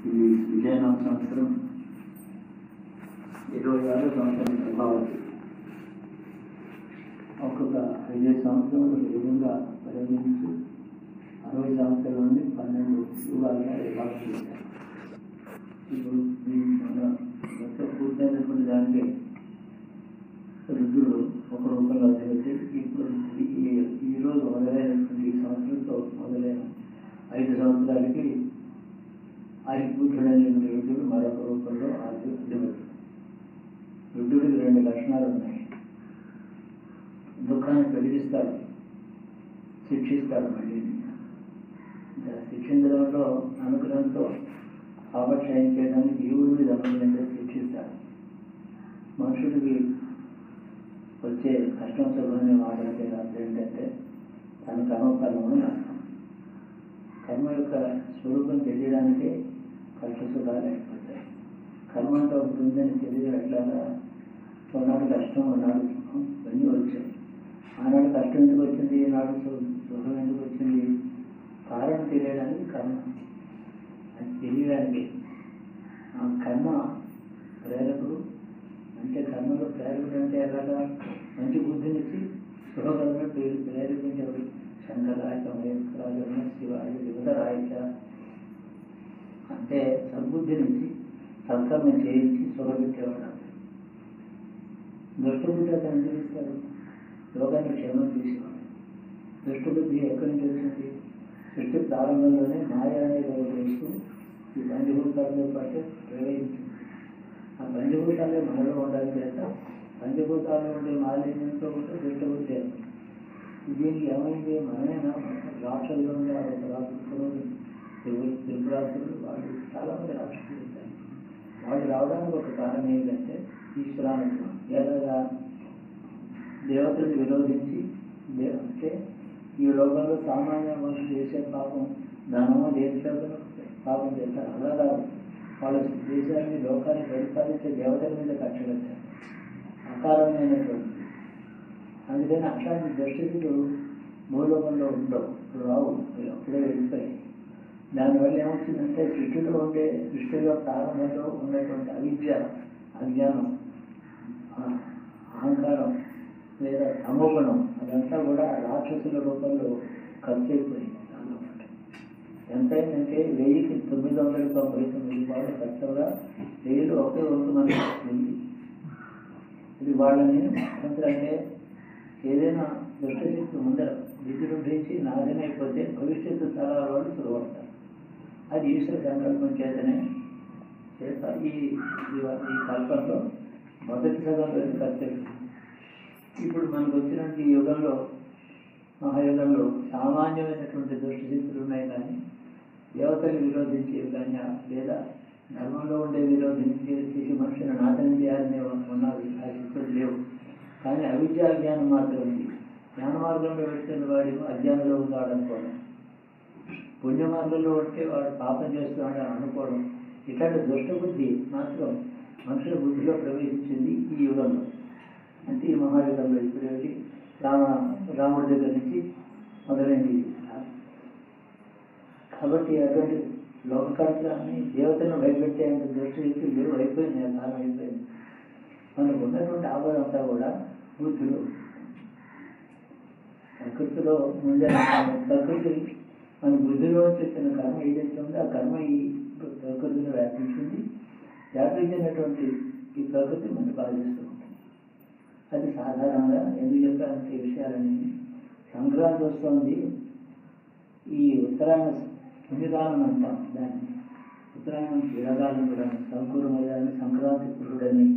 ఈ విజయనగరం సంవత్సరం 26 సంవత్సరం ప్రభావతి ఒక్కొక్క 5 సంవత్సరం ఒక విధంగా పరిగణించి 60 సంవత్సరాల నుండి 12 యుగాలుగా విభాగం చేశారు. ఇప్పుడు మన పూర్తయినటువంటి దానికి రుద్రుడు ఒక రూపంలో జరిగితే ఇప్పుడు ఈరోజు మొదలైనటువంటి ఈ సంవత్సరంతో మొదలైన 5 సంవత్సరాలకి ఆయుర్భూతుడైనటువంటి రుద్రుడు మరొక రూపంలో అధిపతి. రుద్రుడికి 2 లక్షణాలు ఉన్నాయి. దుఃఖాన్ని కలిగిస్తాడు, శిక్షిస్తాడు. మళ్ళీ శిక్షించడంలో అనుగ్రహంతో పాపక్షయం చేయడానికి జీవుడి మీద అనుగ్రహించి శిక్షిస్తాడు. మనుషుడికి వచ్చే కష్టం సుఖమని మాట్లాడితే అర్థం ఏంటంటే తన కర్మఫలము అర్థం. కర్మ యొక్క స్వరూపం తెలియడానికే కష్ట సుఖాలు అయిపోతాయి. కర్మ అంటే ఒకటి ఉందని తెలియడం ఎట్లాగా? ఒకనాడు కష్టం, ఒకనాడు సుఖం ఇవన్నీ వచ్చాయి. ఆనాడు కష్టం ఎందుకు వచ్చింది, ఈనాడు సుఖం ఎందుకు వచ్చింది? కారణం తెలియడానికి కర్మ, అది తెలియడానికి ఆ కర్మ ప్రేరకుడు. అంటే కర్మలో ప్రేరకుడు అంటే ఎలాగా? మంచి బుద్ధినిచ్చి సుఖకరమైన ప్రేరేపించేవాడు. శంకరాయ మహేశ్వరాజ శివాయ యువతరాయచ అంటే సద్బుద్ధి నుంచి సత్కర్మ చేయించి సుఖపెట్టేవాడు. దుష్టబుద్ధి అతను అనుభవిస్తాడు, లోకాన్ని క్షేమం చేసేవాడు. దుష్టబుద్ధి ఎక్కడి నుంచి వచ్చింది? సృష్టి ప్రారంభంలోనే మాయ అనేది ఒక వస్తూ ఈ పంచభూతాలతో పాటు ప్రవేశించింది. ఆ పంచభూతాలే మనలో ఉండాలి చేత పంచభూతాల్లో ఉండే మాలిన్యంతో ఉంటే దుష్టబుద్ధి అవుతుంది. దీనికి ఏమైంది? మనమేనా? రాక్షసులు ఉన్నారు, రాక్షసులు త్రిపురాసులు, వాళ్ళు చాలామంది రాక్షసులు ఉంటారు. వాళ్ళు రావడానికి ఒక కారణం ఏంటంటే ఈశ్వరానుగ్రహం. ఎలాగా? దేవతలను విరోధించి అంటే ఈ లోకంలో సామాన్య మనుషులు చేసే పాపం ధనమో దేశంలో పాపం చేస్తారు. అలా కాదు, వాళ్ళు దేశాన్ని లోకాన్ని పరిపాలించే దేవతల మీద కక్ష పెట్టారు, అకారణమైనటువంటి. అందుకని అట్లాంటి దృష్టిలు భూలోకంలో ఉండవు, రావు, అప్పుడే వెళ్ళిపోయాయి. దానివల్ల ఏమవుతుందంటే సృష్టిలో ప్రారంభంలో ఉన్నటువంటి అవిద్య, అజ్ఞానం, అహంకారం లేదా తమోగుణం అదంతా కూడా రాక్షసుల రూపంలో ఖర్చు అయిపోయింది. ఎంతైందంటే 1999 వాళ్ళు ఖర్చుగా 1000 ఒకే వంతు మనకి ఉంది. ఇది వాళ్ళని అంటే ఏదైనా దుష్టశక్తి ముందర విజృంభించి నాశనం అయిపోతే భవిష్యత్తు తరాల వాళ్ళు సులభడతారు. అది ఈశ్వర సంకల్పం చేతనే చేస్తారు. ఈ కల్పంలో మొదటి సగంలో కర్తవ్యం. ఇప్పుడు మనకు వచ్చినటువంటి ఈ యుగంలో, మహాయుగంలో సామాన్యమైనటువంటి దుష్టశక్తులు ఉన్నాయి, కానీ దేవతలు విరోధించేవి కానీ లేదా ధర్మంలో ఉండే విరోధించేసి మనుషులను నాశనం చేయాలనే ఉన్నవి. ఆ శక్తులు లేవు. కానీ అవిద్యా జ్ఞానం మాత్రం ఉంది. జ్ఞాన మార్గంలో పెడుతున్న వాడు అజ్ఞానంలో ఉన్నాడు అనుకోవడం, పుణ్య మార్గంలో ఉంటే వాడు పాపం చేస్తున్నాడు అని అనుకోవడం, ఇట్లాంటి దుష్టబుద్ధి మాత్రం మనుషుల బుద్ధిలో ప్రవేశించింది ఈ యుగంలో. అంటే ఈ మహాయుగంలో ఇప్పుడేంటి రాముడి దగ్గర నుంచి మొదలైంది. కాబట్టి అటువంటి లోకకార్యాన్ని దేవతలను భయపెట్టేంత దృష్టి లేవు, అయిపోయింది. ఆ కాలం అయిపోయింది. మనకు ఉన్నటువంటి ఆపదంతా కూడా బుద్ధిలో, ప్రకృతిలో ముందే. ప్రకృతి మన బుద్ధిలో చెప్పిన కర్మ ఏదైతే ఉందో ఆ కర్మ ఈ ప్రకృతిలో వ్యాపించింది. వ్యాపించినటువంటి ఈ ప్రకృతి మనకు బాధిస్తూ ఉంటుంది. అది సాధారణంగా ఎందుకు చెప్పాలంటే ఈ విషయాలని, సంక్రాంతి వస్తుంది. ఈ ఉత్తరాయణ పుణ్యకాలం అంటాం దాన్ని. ఉత్తరాయణం విరగాలను కూడా సంకూరమయ్యాలని, సంక్రాంతి పురుషుడని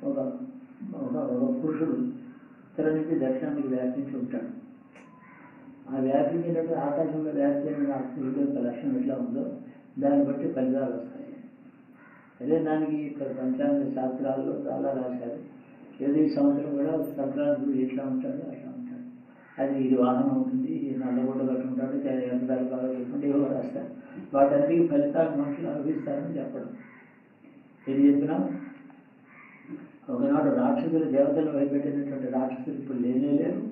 ఒక పురుషుడు ఉత్తరం నుంచి దక్షిణానికి వ్యాపించి ఉంటాడు. ఆ వ్యాపించినట్టు ఆకాశంలో వ్యాపించిన ఆ పురుషుడు యొక్క లక్షణం ఎట్లా ఉందో దాన్ని బట్టి ఫలితాలు వస్తాయి. అదే దానికి పంచాంగ శాస్త్రాల్లో చాలా రాశారు. ఏదో ఈ సంవత్సరం కూడా సంక్రాంతి ఎట్లా ఉంటాడో అట్లా ఉంటాడు. అది ఇది వాహనం ఉంటుంది, నల్లగొండ కట్టుకుంటాడు, ఎంతదాలు బాగా పెట్టుకుంటే ఏవో రాస్తారు. వాటన్నిటికీ ఫలితాలు మనుషులు అనుభవిస్తారని చెప్పడం. ఏది చెప్పినా ఒకనాడు రాక్షసులు దేవతలు భయపెట్టినటువంటి రాక్షసులు ఇప్పుడు లేరు.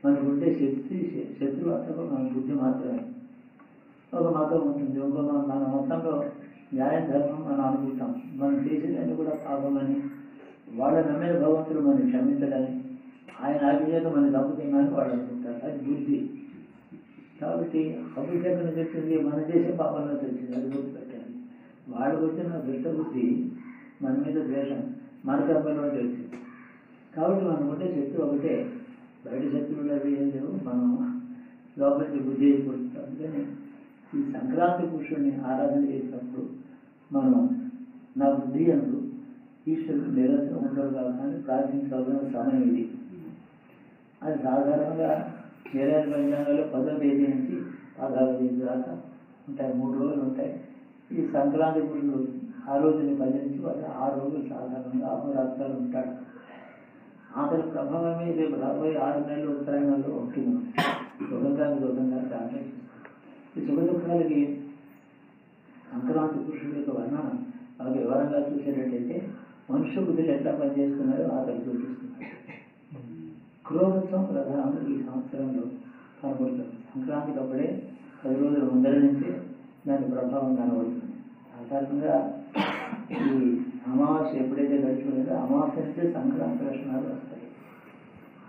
మనకు ఉండే శత్రువు అతను మన బుద్ధి మాత్రమే. ఒక మతం ఉంటుంది, ఇంకో మన మతంలో న్యాయం ధర్మం మనం అనుకుంటాం. మనం చేసేదాన్ని కూడా పాపమని, వాళ్ళ నమ్మిన భగవంతుడు మనం క్షమించడని, ఆయన ఆజ్ఞత మనం తప్పుతున్నామని వాళ్ళు అనుకుంటారు. అది బుద్ధి. కాబట్టి అభిషేకం చెప్తుంది మన చేసే పాపంలో వచ్చింది, అది గుర్తుపెట్టాలి. వాళ్ళకు వచ్చిన దుష్ట బుద్ధి మన మీద ద్వేషం, మన కర్మలో వచ్చింది. కాబట్టి మనం ఉంటే శక్తి ఒకటే, బయట శక్తులు అవి ఏం లేవు. మనం లోపలికి బుద్ధి అయిపోతుంది. అందుకని ఈ సంక్రాంతి పురుషుడిని ఆరాధన చేసినప్పుడు మనం నా బుద్ధి అందు ఈశ్వరుడు నిరంతరం ఉండరు కానీ ప్రార్థించవలసిన సమయం ఇది. అది సాధారణంగా 20 పంచాంగాల్లో 10వ తేదీ నుంచి 16వ తేదీ దాకా ఉంటాయి, 3 రోజులు ఉంటాయి. ఈ సంక్రాంతి పురుషుడు ఆ రోజుని 10 నుంచి 6 రోజులు సాధారణంగా అహోరాత్రాలు ఉంటాడు. అతని ప్రభావమే రేపు రాబోయే 6 నెలలు ఉత్తరాయణంలో ఉంటుంది. సుఖంగా ప్రార్థన. ఈ సుఖదుఖాలకి సంక్రాంతి పురుషుడు యొక్క వర్ణన బాగా వివరంగా చూసేటట్టయితే మనుష్య బుద్ధులు ఎట్లా పనిచేస్తున్నాయో అతను చూపిస్తున్నారు. క్రోధత్వం ప్రధానంగా ఈ సంవత్సరంలో కనబడుతుంది. సంక్రాంతికి అప్పుడే 10 రోజుల ముందర నుంచే దాని ప్రభావం కనబడుతుంది. సాధారణంగా ఈ అమావాస్య ఎప్పుడైతే గడిచిపోయిందో అమావాస్య నుంచే సంక్రాంతి లక్షణాలు వస్తాయి.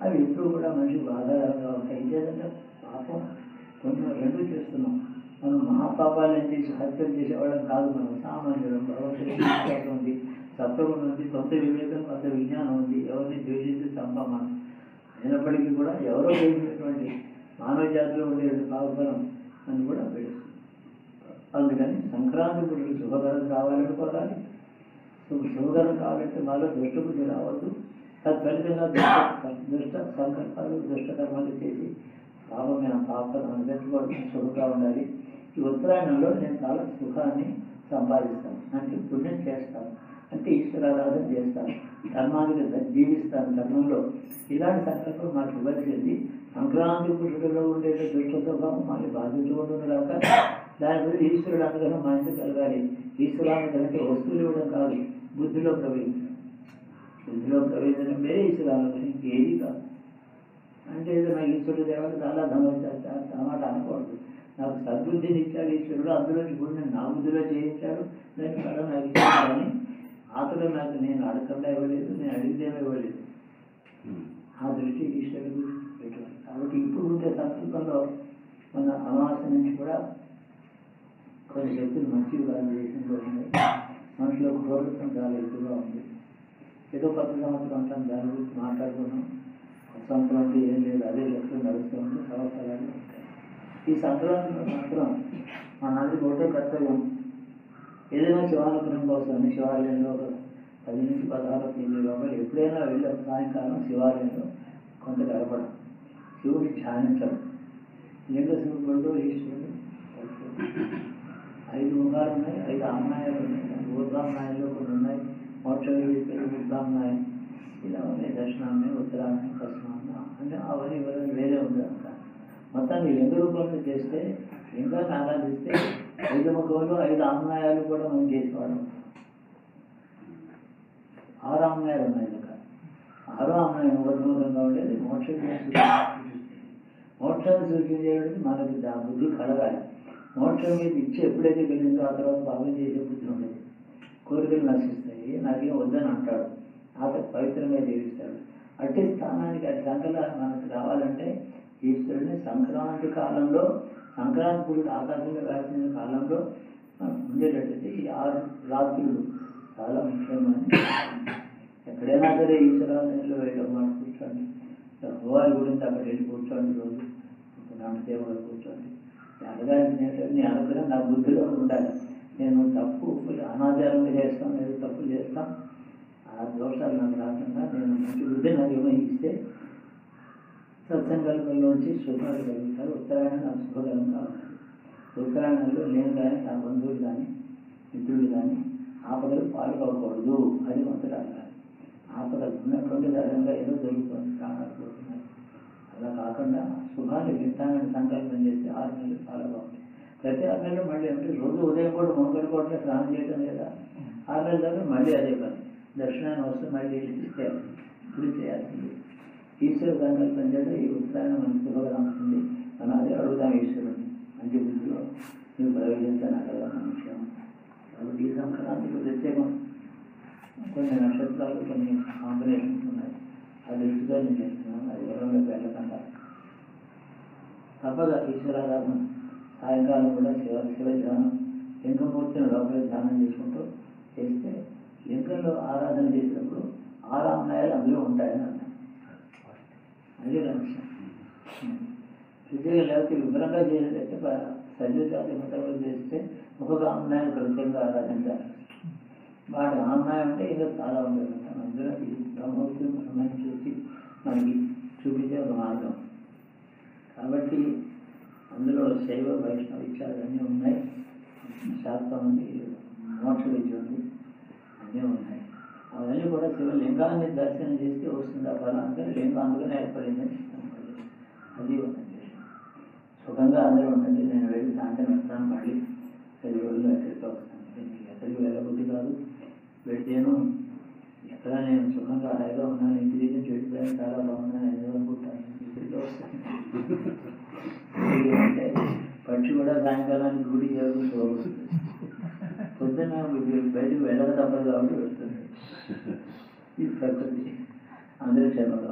అవి ఎప్పుడు కూడా మనిషికి బాధాకరంగా ఉంటాయి. ఇదేదంటే పాపం కొన్ని రెండు చేస్తున్నాం. మనం మహాపాపాలను చేసి హత్యలు చేసేవాళ్ళం కాదు. మనం సామాన్యులం. భగవంతుడి విశ్వాసం ఉంది, సత్వగుణం ఉంది, కొంత వివేకం, కొంత విజ్ఞానం ఉంది. ఎవరిని ద్వేషించి చంపమనం అయినప్పటికీ కూడా ఎవరో చేసినటువంటి మానవ జాతిలో ఉండే పాపఫలం అని కూడా పెడుతుంది. అందుకని సంక్రాంతి గురించి శుభకరం కావాలనుకోవాలి. శుభకరం కావాలంటే మాలో దుష్టబుద్ధి రావద్దు. తత్ఫలితంగా దుష్ట సంకల్పాలు, దుష్టకర్మాలు చేసి పాపమైన పాపను అనుభవించుకోవడం శుభంగా ఉండాలి. ఈ ఉత్తరాయణంలో నేను చాలా సుఖాన్ని సంపాదిస్తాను, అంటే పుణ్యం చేస్తాను, అంటే ఈశ్వరారాధన చేస్తాను, ధర్మానికి జీవిస్తాను, ధర్మంలో ఇలాంటి సంకల్పం మాకు ఇవ్వలేదు. సంక్రాంతి పురుషుడిలో ఉండే దుష్ట స్వభావం మళ్ళీ బాధించకూడదు కాక దాని గురించి ఈశ్వరుడు అనుగ్రహం మా ఇంటికి కలగాలి. ఈశ్వరానుగ్రహం అంటే వస్తువులు ఇవ్వడం కాదు, బుద్ధిలో ప్రవేశించడం. బుద్ధిలో ప్రవేశించడం వేరే ఈశ్వరానుగ్రహం, ఇంకేది కాదు. అంటే ఏదో నాకు ఈశ్వరుడు దేవాలి చాలా ధనవంతాడు అన్నమాట అనకూడదు. నాకు సద్బుద్ధిని ఇచ్చాడు ఈశ్వరుడు, అందులోంచి కూడా నా బుద్ధిలో చేయించాడు. దాని వల్ల నాకు ఇచ్చాడు కానీ అతడు నాకు నేను అడగకుండా ఇవ్వలేదు, నేను అడిగితేనే ఇవ్వలేదు. ఆ దృష్టి ఈశ్వరుడు పెట్టాలి. కాబట్టి ఇప్పుడు ఉండే సంకల్పంలో మన అమావాస్య నుంచి కూడా కొన్ని శక్తులు మంచివి కాదు దేశంలో ఉన్నాయి. మనుషుల క్రూరత్వం చాలా ఎక్కువగా ఉంది. ఏదో కొత్త సంవత్సరం అంటాం, దాని గురించి మాట్లాడుకున్నాం. కొత్త సంవత్సరం అంటే ఏం లేదు, అదే శక్తులు నడుస్తూ ఉంటే సంవత్సరాలు ఉంటాయి. ఈ సంక్రాంతిలో మాత్రం మనందరికీ ఒకటే కర్తవ్యం, ఏదైనా శివానుగ్రహం కోసం శివాలయంలో 10 నుంచి 16 తేదీ లోపల ఎప్పుడైనా వెళ్ళి సాయంకాలం శివాలయంలో కొంత గడపడం, శివుడిని ధ్యానించడం. లింగ శివుడు ఈశ్వరుడు 5 ముఖాలు ఉన్నాయి, 5 ఆమ్నాయాలు ఉన్నాయి. ఊర్ధామ్నాయాల్లో కొన్ని ఉన్నాయి, మోక్షాలు ఊర్ధామ్నాయం ఇలా ఉన్నాయి. దక్షిణాన్ని, ఉత్తరాన్ని, పశ్చిమాన్ని అంటే అవన్నీ ఎవరైనా వేరే ఉంది అంట. మొత్తాన్ని లింగ రూపంలో చేస్తే, లింగాన్ని ఆరాధిస్తే 5 ముఖంలో 5 ఆమ్నాయాలు కూడా మనం చేసేవాళ్ళం. 6 ఆమ్నాయాలు ఉన్నాయి ఇంకా. 6వ ఆమ్నాయం ఊర్ధముఖంగా ఉండేది మోక్షాన్ని సూచించేది. మోక్షాన్ని సూచించేది మనకి బుద్ధి కలగాలి. మోక్షం మీద ఇచ్చి ఎప్పుడైతే వెళ్ళిందో ఆ తర్వాత భావం చేసే బుద్ధి ఉండేది. కోరికలు నశిస్తాయి, నాకేం వద్దని అంటాడు, అతను పవిత్రంగా జీవిస్తాడు. అట్టి స్థానానికి అటు సంకల్పాలు మనకు రావాలంటే ఈశ్వరుని సంక్రాంతి కాలంలో, సంక్రాంతి పురుడు ఆకాశంలో రాసిన కాలంలో ఉండేటట్టయితే ఈ 6 రాత్రులు చాలా ముఖ్యమైన. ఎక్కడైనా సరే ఈశ్వరాలయంలో వెళ్ళమాట కూర్చోండి, భగవాన్ గురించి అక్కడ వెళ్ళి కూర్చోండి, రోజు నామదేవుడు కూర్చోండి. అడగాల్సిన అనుగ్రహం నా బుద్ధిలో ఉండాలి. నేను తప్పు అనాచారంగా చేస్తాను, లేదు తప్పు చేస్తాను, ఆ దోషాలు నాకు రాకుండా నేను మంచి బుద్ధి నాకు ఇస్తే సత్సంకల్పంలోంచి శుభాలు కలుగుతారు. ఉత్తరాయణం నాకు శుభకరం కావాలి. ఉత్తరాయణంలో నేను కానీ నా బంధువులు కానీ మిత్రులు కానీ ఆపదలు పాల్గొకూడదు అని మొదట అడగాలి. ఆపదలు ఉన్నటువంటి సడన్గా ఏదో జరుగుతుంది, ప్రాణాలు పోతున్నాయి, అలా కాకుండా శుభాన్ని వింటానని సంకల్పం చేస్తే 6 నెలలు చాలా బాగుంటుంది. ప్రతి 6 నెలలు మళ్ళీ అంటే రోజు ఉదయం కూడా మొదలుకోవట్లే స్నానం చేయడం లేదా, 6 నెలల తర్వాత మళ్ళీ అదే పని. దర్శనాన్ని వస్తే మళ్ళీ చేయాలి. ఇప్పుడు చేయాల్సింది ఈశ్వర సంకల్పం చేస్తే ఈ ఉత్తరాయణం మనకు శుభకరం అవుతుంది. మనం అదే అడుగుతాం ఈశ్వరుని, మంచి బుద్ధిలో నువ్వు ప్రయోగించాలని అడగడం విషయం. కాబట్టి కొన్ని నక్షత్రాలు కొన్ని కాంబినేషన్స్ ఉన్నాయి. ఆ దృష్టిగా నేను చేస్తున్నాను. అది ఎవరంలో వెళ్ళకుండా తప్పగా ఈశ్వరారాధన సాయంకాలం కూడా శివ ధ్యానం, లింగమూర్తిని లోపల ధ్యానం చేసుకుంటూ చేస్తే లింగంలో ఆరాధన చేసినప్పుడు 6 ఆమ్నాయాలు అందులో ఉంటాయని అర్థం. అది రహస్యం. ప్రత్యేక లేకపోతే వివరంగా చేసేటట్టే సజీవజాతి మతంలో చేస్తే ఒక్కొక్క ఆమ్నాయాన్ని ప్రత్యేకంగా ఆరాధించాలి. వాటి ఆమ్నాయం అంటే ఇంకా చాలా ఉండదు. అందులో ఈ బ్రహ్మోత్సవం బ్రహ్మని చూసి మనకి చూపించే ఒక మార్గం. కాబట్టి అందులో శైవ వైష్ణవ ఇత్యాదన్నీ ఉన్నాయి. శాస్త్రం ఉంది, మోక్ష విద్య ఉంది, అన్నీ ఉన్నాయి. అవన్నీ కూడా శివలింగాన్ని దర్శనం చేస్తే వస్తుంది. ఆ బలం అంటే లింగం అందుకనే ఏర్పడిందని అది ఉన్నది. సుఖంగా అందరూ ఉంటుంది. నేను వెళ్ళి సాయంత్రం వస్తాను, మళ్ళీ 10 రోజులు ఎక్కడితో వస్తాను. ఎక్కడికి వెళ్ళబుద్ధి కాదు. వెళ్తేను ఎక్కడ నేను సుఖంగా హాయిగా ఉన్నాను, ఇంటి దగ్గర చెడిపోయాను, చాలా బాగున్నాను ఏదో అనుకుంటాను. ఇక్కడికి వస్తాను అంటే పక్షి కూడా సాయంకాలానికి గుడి చేరుకుంటూ పొద్దున్న బయటకు వెళ్ళక తప్పదు కాబట్టి వస్తుంది. ఈ ప్రకృతి అందరూ క్షేమంగా